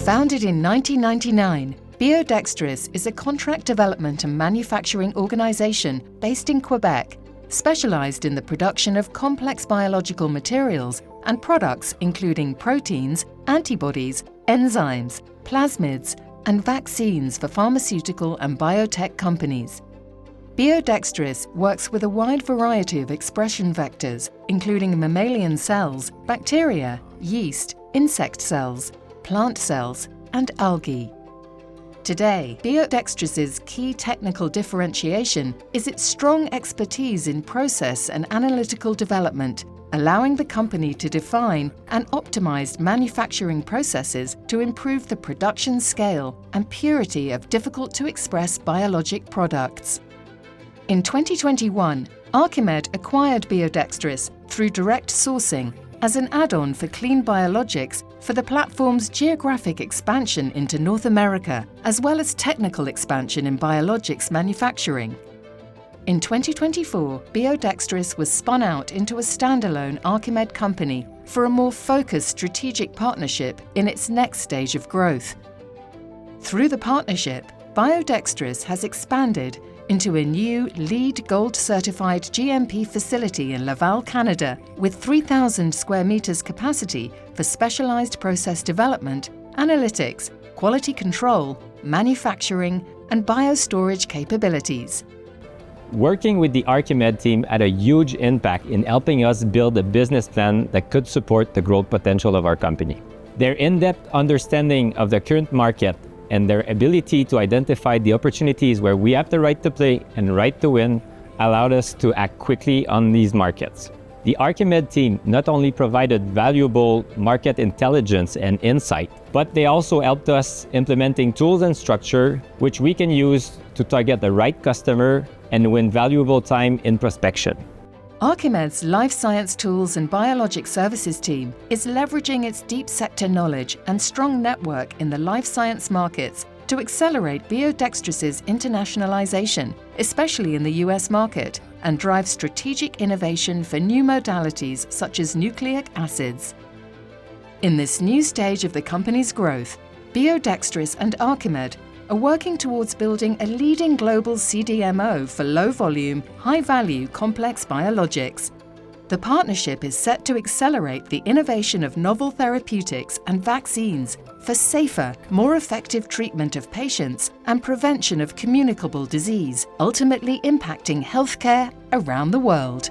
Founded in 1999, Biodextris is a contract development and manufacturing organization based in Quebec, specialized in the production of complex biological materials and products including proteins, antibodies, enzymes, plasmids, and vaccines for pharmaceutical and biotech companies. Biodextris works with a wide variety of expression vectors, including mammalian cells, bacteria, yeast, insect cells, plant cells, and algae. Today, Biodextris's key technical differentiation is its strong expertise in process and analytical development, allowing the company to define and optimize manufacturing processes to improve the production scale and purity of difficult-to-express biologic products. In 2021, Archimed acquired Biodextris through direct sourcing as an add-on for Clean Biologics for the platform's geographic expansion into North America, as well as technical expansion in biologics manufacturing. In 2024, Biodextris was spun out into a standalone Archimed company for a more focused strategic partnership in its next stage of growth. Through the partnership, Biodextris has expanded into a new LEED Gold certified GMP facility in Laval, Canada, with 3,000 square meters capacity for specialized process development, analytics, quality control, manufacturing, and biostorage capabilities. Working with the Archimed team had a huge impact in helping us build a business plan that could support the growth potential of our company. Their in-depth understanding of the current market and their ability to identify the opportunities where we have the right to play and right to win allowed us to act quickly on these markets. The Archimed team not only provided valuable market intelligence and insight, but they also helped us implementing tools and structure which we can use to target the right customer and win valuable time in prospection. Archimed's life science tools and biologic services team is leveraging its deep sector knowledge and strong network in the life science markets to accelerate Biodextris's internationalization, especially in the US market, and drive strategic innovation for new modalities such as nucleic acids. In this new stage of the company's growth, Biodextris and Archimed are working towards building a leading global CDMO for low-volume, high-value complex biologics. The partnership is set to accelerate the innovation of novel therapeutics and vaccines for safer, more effective treatment of patients and prevention of communicable disease, ultimately impacting healthcare around the world.